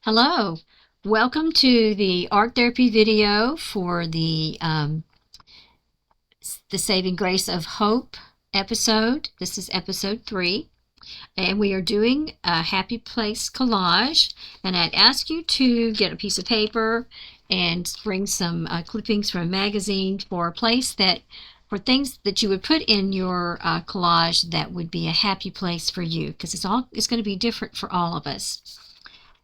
Hello, welcome to the art therapy video for the Saving Grace of Hope episode. This is episode 3, and we are doing a happy place collage. And I'd ask you to get a piece of paper and bring some clippings from a magazine for a place for things that you would put in your collage that would be a happy place for you, because it's going to be different for all of us.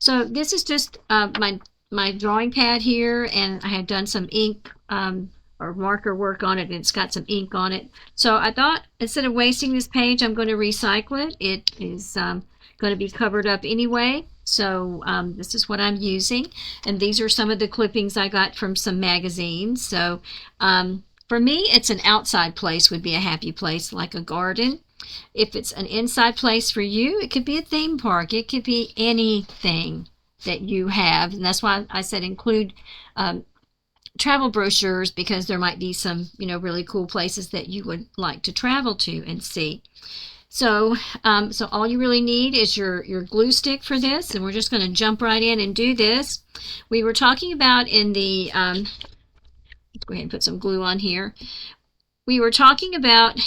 So this is just my drawing pad here, and I had done some ink or marker work on it, and it's got some ink on it. So I thought instead of wasting this page, I'm going to recycle it. It is going to be covered up anyway. So this is what I'm using, and these are some of the clippings I got from some magazines. So for me, it's an outside place would be a happy place, like a garden. If it's an inside place for you, it could be a theme park. It could be anything that you have. And that's why I said include travel brochures, because there might be some, really cool places that you would like to travel to and see. So all you really need is your glue stick for this, and we're just going to jump right in and do this. We were talking about in the, let's go ahead and put some glue on here. We were talking about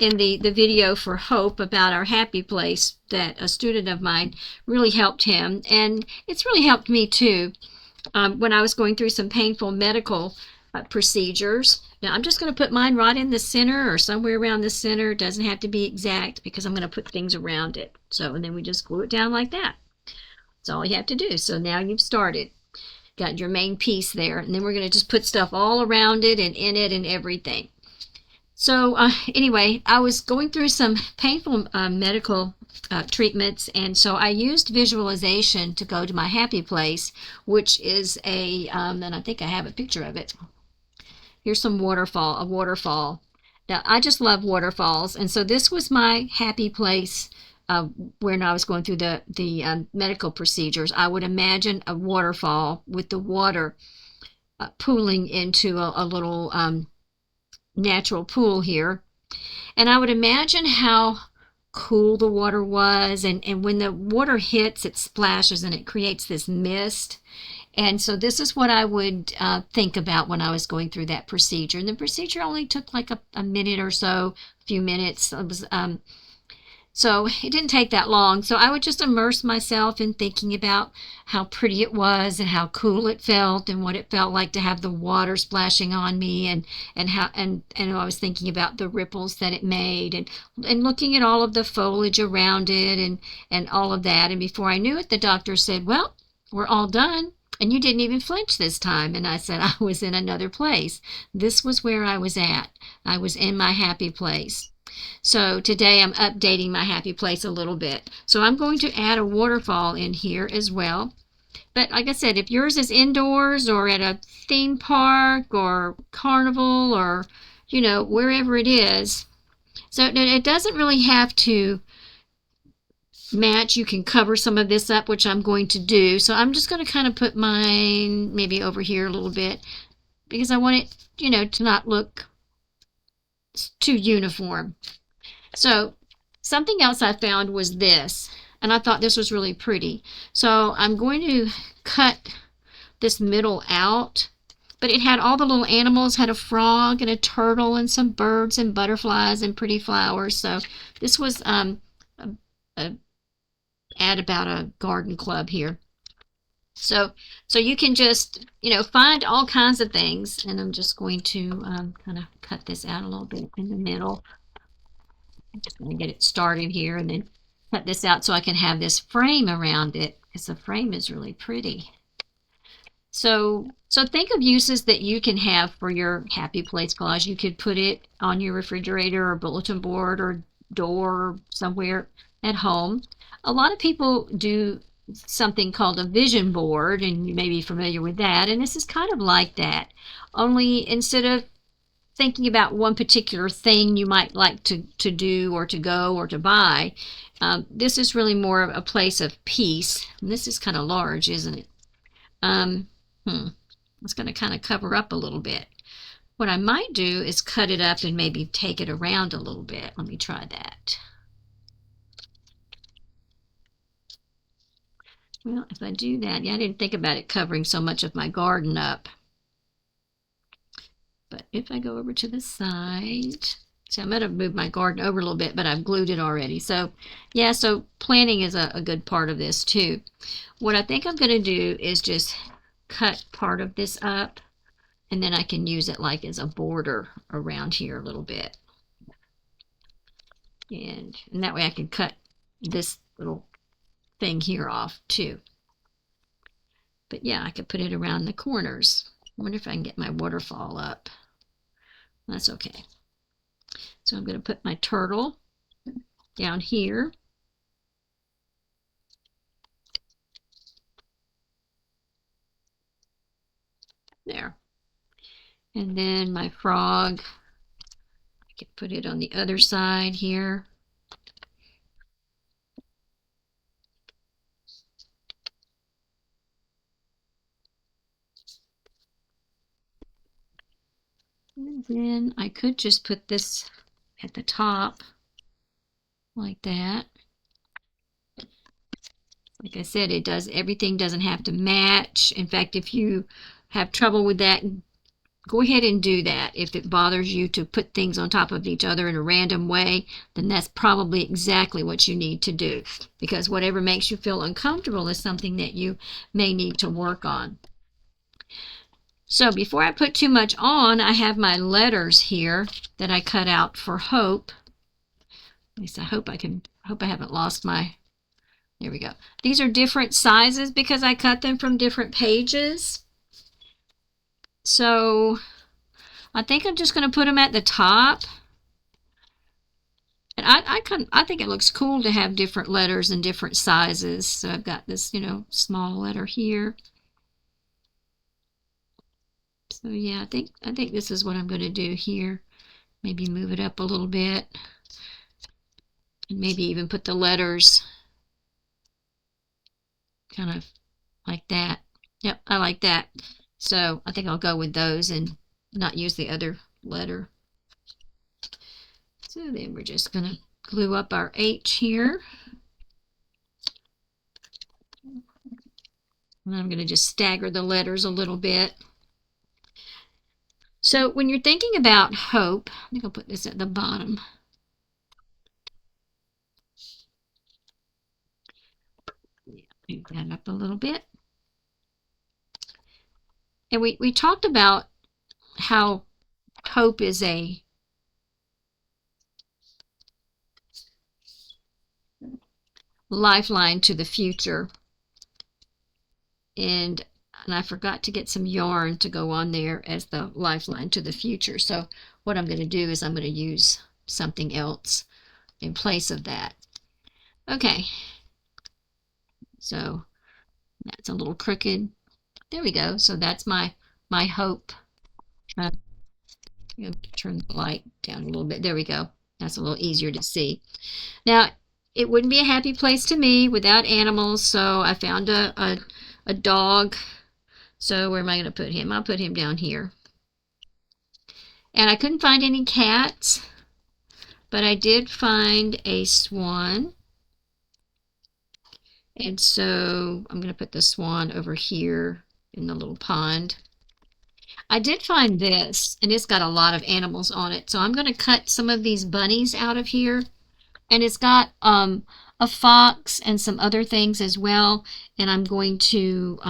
in the video for Hope about our happy place, that a student of mine really helped him, and it's really helped me too when I was going through some painful medical procedures. Now I'm just going to put mine right in the center or somewhere around the center. It doesn't have to be exact, because I'm going to put things around it. So, and then we just glue it down like that. That's all you have to do. So now you've started. Got your main piece there, and then we're going to just put stuff all around it and in it and everything. So anyway, I was going through some painful medical treatments, and so I used visualization to go to my happy place, which is and I think I have a picture of it. Here's a waterfall. Now, I just love waterfalls, and so this was my happy place when I was going through the medical procedures. I would imagine a waterfall with the water pooling into a little natural pool here, and I would imagine how cool the water was, and when the water hits, it splashes and it creates this mist. And so this is what I would think about when I was going through that procedure. And the procedure only took like a minute or so, a few minutes. It was so it didn't take that long. So I would just immerse myself in thinking about how pretty it was and how cool it felt and what it felt like to have the water splashing on me, and I was thinking about the ripples that it made, and looking at all of the foliage around it and all of that. And before I knew it, the doctor said, "Well, we're all done. And you didn't even flinch this time." And I said, I was in another place. This was where I was at. I was in my happy place. So today I'm updating my happy place a little bit. So I'm going to add a waterfall in here as well. But like I said, if yours is indoors or at a theme park or carnival or, wherever it is. So it doesn't really have to match. You can cover some of this up, which I'm going to do. So I'm just going to kind of put mine maybe over here a little bit, because I want it, to not look too uniform. So something else I found was this, and I thought this was really pretty. So I'm going to cut this middle out, but it had all the little animals, had a frog and a turtle and some birds and butterflies and pretty flowers. So this was a ad about a garden club here. So you can just, find all kinds of things, and I'm just going to kind of cut this out a little bit in the middle. I'm just going to get it started here and then cut this out so I can have this frame around it, because the frame is really pretty. So think of uses that you can have for your happy place collage. You could put it on your refrigerator or bulletin board or door somewhere at home. A lot of people do something called a vision board, and you may be familiar with that, and this is kind of like that, only instead of thinking about one particular thing you might like to do or to go or to buy, this is really more of a place of peace. And this is kind of large, isn't it? It's going to kind of cover up a little bit. What I might do is cut it up and maybe take it around a little bit. Let me try that. Well, if I do that, yeah, I didn't think about it covering so much of my garden up. But if I go over to the side, see, I might have moved my garden over a little bit, but I've glued it already. So, yeah, so planting is a good part of this too. What I think I'm going to do is just cut part of this up, and then I can use it like as a border around here a little bit. And that way I can cut this little thing here off too. But yeah, I could put it around the corners. I wonder if I can get my waterfall up. That's okay. So I'm going to put my turtle down here. There. And then my frog, I can put it on the other side here. And then I could just put this at the top like that. Like I said, it does, everything doesn't have to match. In fact, if you have trouble with that, go ahead and do that. If it bothers you to put things on top of each other in a random way, then that's probably exactly what you need to do, because whatever makes you feel uncomfortable is something that you may need to work on. So before I put too much on, I have my letters here that I cut out for Hope. At least I hope I haven't lost my, there we go. These are different sizes because I cut them from different pages. So I think I'm just going to put them at the top. And I think it looks cool to have different letters and different sizes. So I've got this, small letter here. So yeah, I think this is what I'm going to do here. Maybe move it up a little bit. And maybe even put the letters kind of like that. Yep, I like that. So I think I'll go with those and not use the other letter. So then we're just going to glue up our H here. And I'm going to just stagger the letters a little bit. So when you're thinking about Hope, I think I'll put this at the bottom. Move that up a little bit. And we talked about how hope is a lifeline to the future. And I forgot to get some yarn to go on there as the lifeline to the future. So what I'm going to do is I'm going to use something else in place of that. Okay. So that's a little crooked. There we go. So that's my hope. I'm going to turn the light down a little bit. There we go. That's a little easier to see. Now, it wouldn't be a happy place to me without animals, so I found a dog. So where am I going to put him? I'll put him down here. And I couldn't find any cats, but I did find a swan. And so I'm going to put the swan over here in the little pond. I did find this, and it's got a lot of animals on it. So I'm going to cut some of these bunnies out of here. And it's got a fox and some other things as well. And I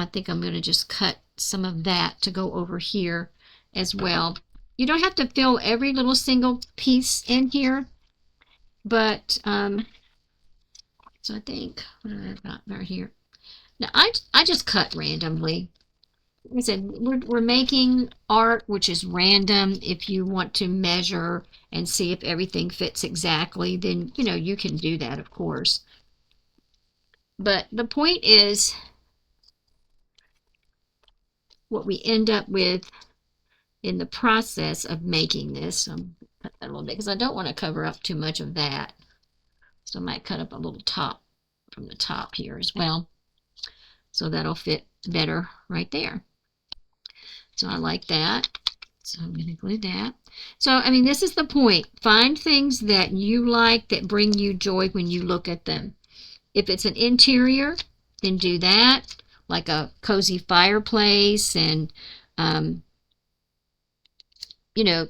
think I'm going to just cut some of that to go over here as well. You don't have to fill every little single piece in here. But, so I think, what have I got right here? Now, I just cut randomly. Like I said, we're making art, which is random. If you want to measure and see if everything fits exactly, then, you can do that, of course. But the point is, what we end up with in the process of making this, cut that a little bit because I don't want to cover up too much of that. So I might cut up a little top from the top here as well. So that'll fit better right there. So I like that. So I'm going to glue that. So, I mean, this is the point. Find things that you like that bring you joy when you look at them. If it's an interior, then do that, like a cozy fireplace and, you know,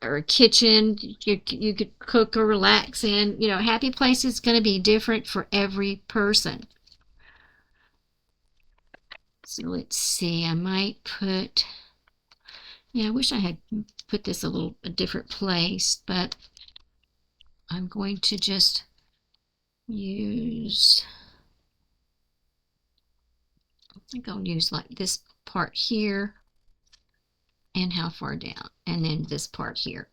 or a kitchen you could cook or relax in. You know, happy place is going to be different for every person. So let's see, I might put, yeah, I wish I had put this a different place, but I'm going to just use, I think I'll use like this part here, and how far down, and then this part here.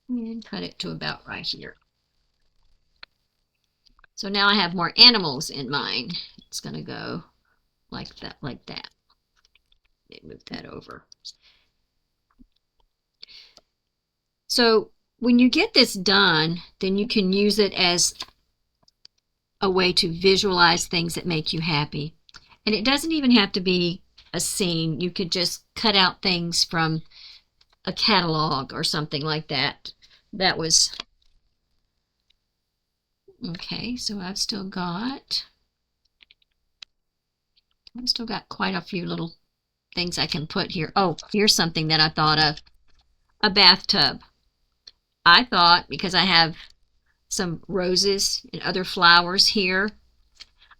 And cut it to about right here. So now I have more animals in mine. It's going to go like that, like that. Move that over. So when you get this done, then you can use it as a way to visualize things that make you happy. And it doesn't even have to be a scene. You could just cut out things from a catalog or something like that. That was okay. So I've still got quite a few little things I can put here. Oh, here's something that I thought of. A bathtub. I thought, because I have some roses and other flowers here,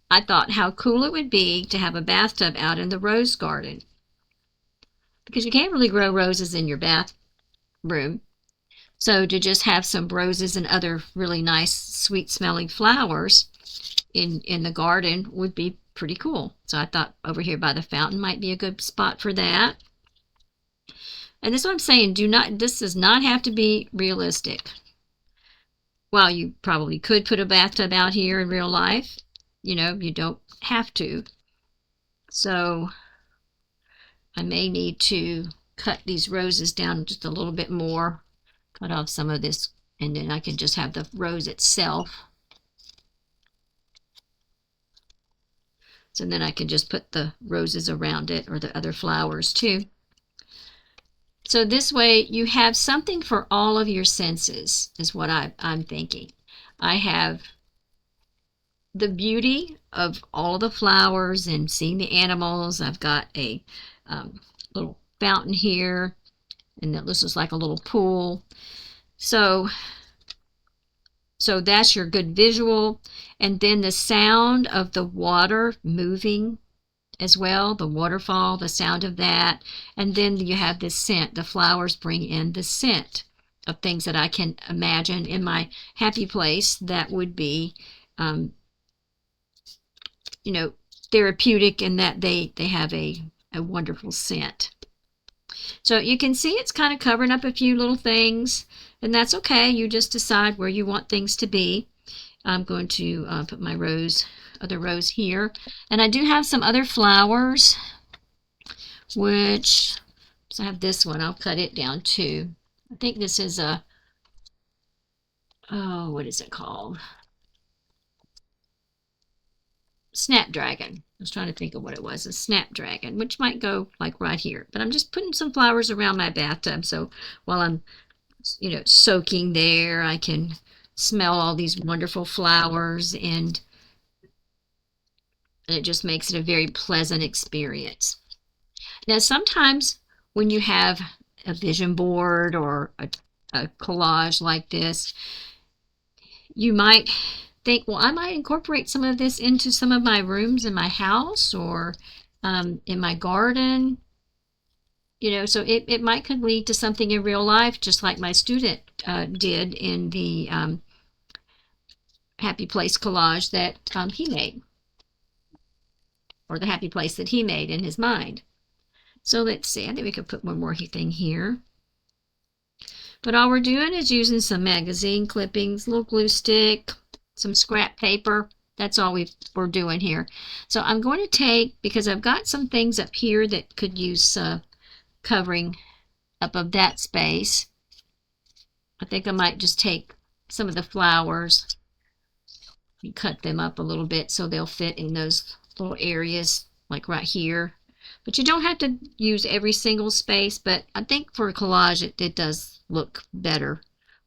I thought how cool it would be to have a bathtub out in the rose garden. Because you can't really grow roses in your bathroom. So to just have some roses and other really nice, sweet smelling flowers in the garden would be pretty cool. So I thought over here by the fountain might be a good spot for that. And this is what I'm saying, this does not have to be realistic. While you probably could put a bathtub out here in real life, you know, you don't have to. So I may need to cut these roses down just a little bit more, cut off some of this, and then I can just have the rose itself. So then I can just put the roses around it, or the other flowers too. So this way you have something for all of your senses, is what I'm thinking. I have the beauty of all of the flowers and seeing the animals. I've got a little fountain here, and that looks like a little pool. So that's your good visual. And then the sound of the water moving as well, the waterfall, the sound of that. And then you have this scent. The flowers bring in the scent of things that I can imagine in my happy place that would be, you know, therapeutic, and that they have a wonderful scent. So you can see it's kind of covering up a few little things, and that's okay. You just decide where you want things to be. I'm going to put my other rose here. And I do have some other flowers, which, so I have this one. I'll cut it down too. I think this is a, oh, what is it called? Snapdragon. I was trying to think of what it was. A snapdragon, which might go like right here. But I'm just putting some flowers around my bathtub, so while I'm, you know, soaking there, I can smell all these wonderful flowers, and it just makes it a very pleasant experience. Now, sometimes when you have a vision board or a collage like this, you might think, well, I might incorporate some of this into some of my rooms in my house, or in my garden. You know, so it might could lead to something in real life, just like my student did in the happy place collage that he made, or the happy place that he made in his mind. So let's see, I think we could put one more thing here. But all we're doing is using some magazine clippings, a little glue stick, some scrap paper. That's all we're doing here. So I'm going to take, because I've got some things up here that could use covering up of that space. I think I might just take some of the flowers and cut them up a little bit so they'll fit in those little areas, like right here. But you don't have to use every single space, but I think for a collage it does look better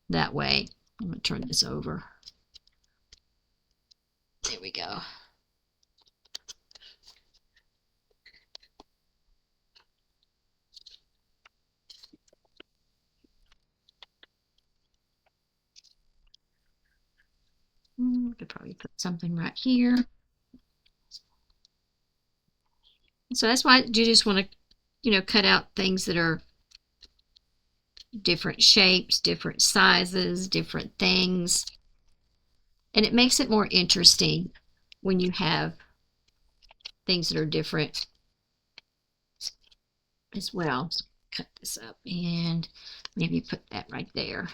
that way. I'm going to turn this over. There we go. Could probably put something right here. So that's why you just want to, cut out things that are different shapes, different sizes, different things. And it makes it more interesting when you have things that are different as well. So cut this up and maybe put that right there.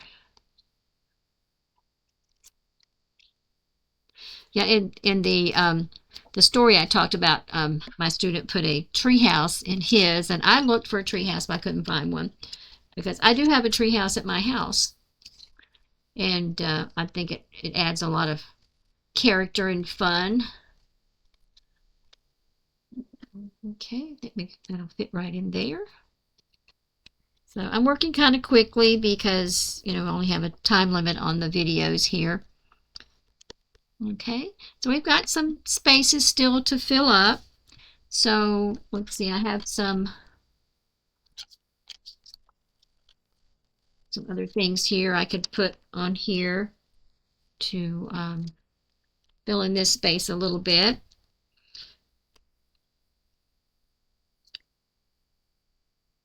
Yeah, in the story I talked about, my student put a treehouse in his, and I looked for a treehouse, but I couldn't find one because I do have a treehouse at my house, and I think it adds a lot of character and fun. Okay, that'll fit right in there. So I'm working kind of quickly because, I only have a time limit on the videos here. Okay, so we've got some spaces still to fill up. So let's see, I have some other things here I could put on here to fill in this space a little bit.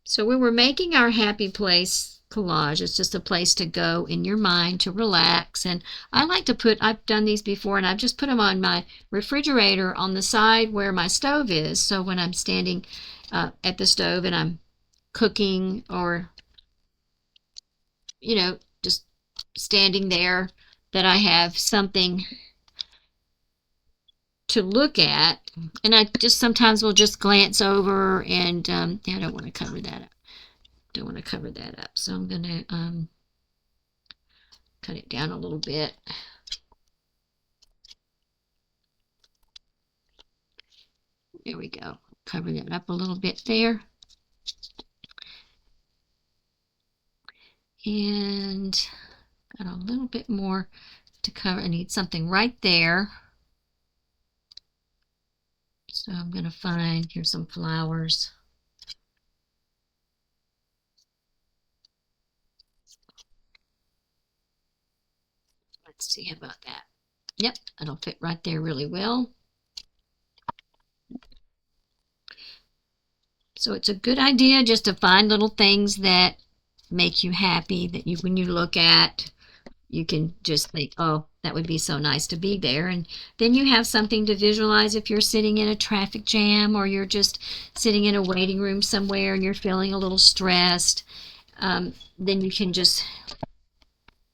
So when we're making our happy place collage, it's just a place to go in your mind to relax. And I like to I've done these before, and I've just put them on my refrigerator on the side where my stove is. So when I'm standing at the stove and I'm cooking or, just standing there, that I have something to look at. And I just sometimes will just glance over and I don't want to cover that up. So I'm going to cut it down a little bit. There we go. Cover that up a little bit there. And got a little bit more to cover. I need something right there. So I'm going to find, here's some flowers. Let's see about that. Yep, it'll fit right there really well. So it's a good idea just to find little things that make you happy, that when you look at, you can just think, oh, that would be so nice to be there. And then you have something to visualize if you're sitting in a traffic jam or you're just sitting in a waiting room somewhere and you're feeling a little stressed. Then you can just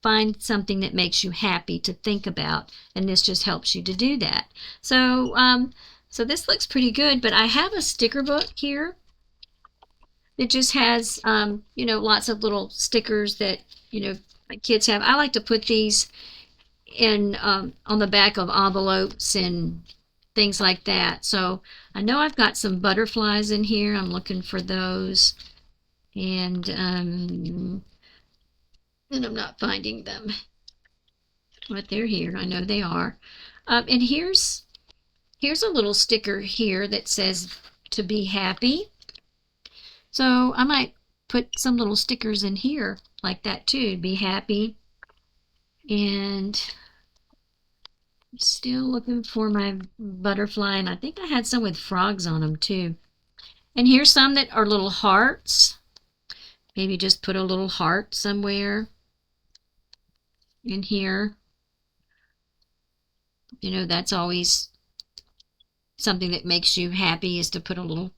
find something that makes you happy to think about, and this just helps you to do that. So so this looks pretty good, but I have a sticker book here that just has lots of little stickers that my kids have. I like to put these in on the back of envelopes and things like that. So I know I've got some butterflies in here. I'm looking for those, and I'm not finding them, but they're here. I know they are. And here's a little sticker here that says to be happy. So I might put some little stickers in here like that too. Be happy. And I'm still looking for my butterfly, and I think I had some with frogs on them too. And here's some that are little hearts. Maybe just put a little heart somewhere in here. That's always something that makes you happy, is to put a little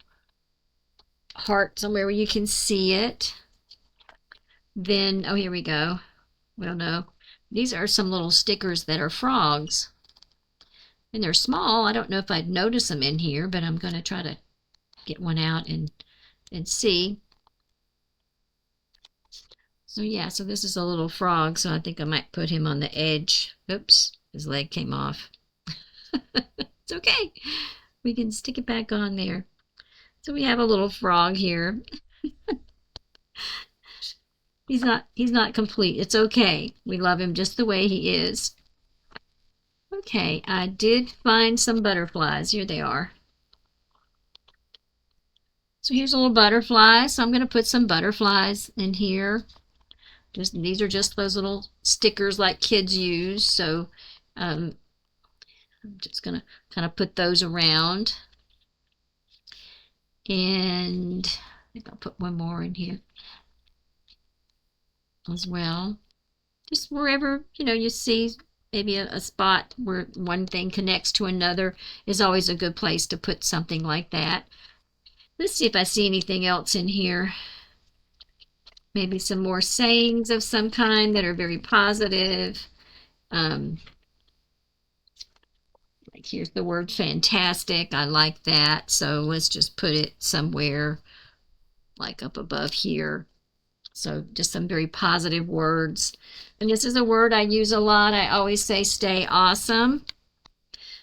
heart somewhere where you can see it. Then, oh, here we go. Well, no, these are some little stickers that are frogs, and they're small. I don't know if I'd notice them in here, but I'm going to try to get one out and see. So yeah, so this is a little frog, so I think I might put him on the edge. Oops, his leg came off. It's okay. We can stick it back on there. So we have a little frog here. He's not complete. It's okay. We love him just the way he is. Okay, I did find some butterflies. Here they are. So here's a little butterfly. So I'm going to put some butterflies in here. These are just those little stickers like kids use. So I'm just going to kind of put those around. And I think I'll put one more in here as well. Just wherever, you see maybe a spot where one thing connects to another is always a good place to put something like that. Let's see if I see anything else in here. Maybe some more sayings of some kind that are very positive. Like here's the word fantastic. I like that. So let's just put it somewhere like up above here. So just some very positive words. And this is a word I use a lot. I always say stay awesome.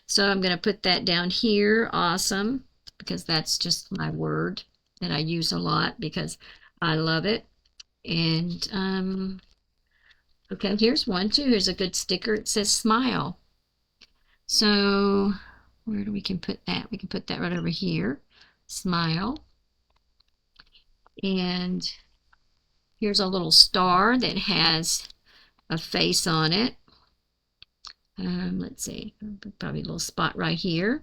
So I'm going to put that down here, awesome, because that's just my word that I use a lot because I love it. And okay, here's one too. Here's a good sticker. It says smile. So where do we can put that? We can put that right over here. Smile. And here's a little star that has a face on it. Let's see, probably a little spot right here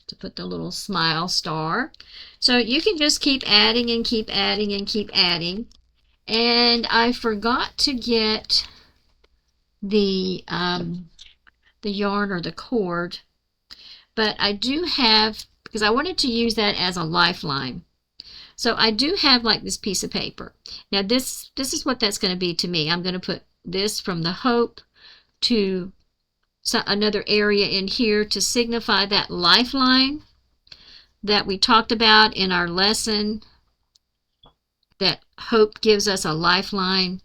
to put the little smile star. So you can just keep adding and keep adding and keep adding. And I forgot to get the yarn or the cord, but I do have, because I wanted to use that as a lifeline. So I do have like this piece of paper. Now this is what that's going to be to me. I'm going to put this from the hope to another area in here to signify that lifeline that we talked about in our lesson, that hope gives us a lifeline.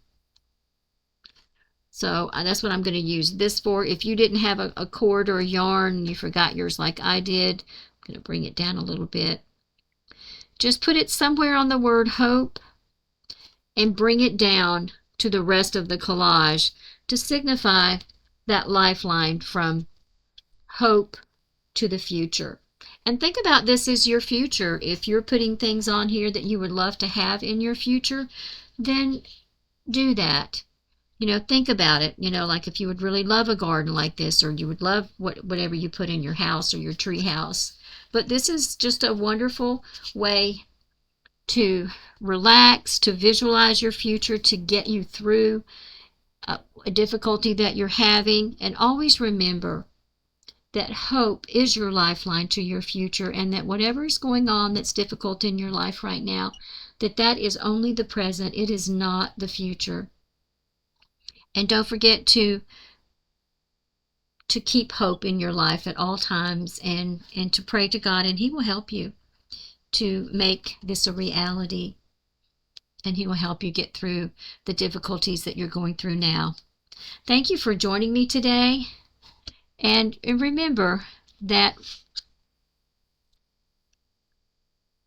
So that's what I'm going to use this for. If you didn't have a cord or a yarn and you forgot yours like I did, I'm going to bring it down a little bit. Just put it somewhere on the word hope and bring it down to the rest of the collage to signify that lifeline from hope to the future. And think about this as your future. If you're putting things on here that you would love to have in your future, then do that. Think about it. Like if you would really love a garden like this, or you would love whatever you put in your house or your tree house. But this is just a wonderful way to relax, to visualize your future, to get you through a difficulty that you're having. And always remember that hope is your lifeline to your future, and that whatever is going on that's difficult in your life right now, that is only the present. It is not the future. And don't forget to keep hope in your life at all times, and to pray to God, and He will help you to make this a reality. And He will help you get through the difficulties that you're going through now. Thank you for joining me today. And remember that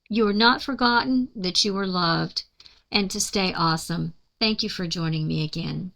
you are not forgotten, that you are loved, and to stay awesome. Thank you for joining me again.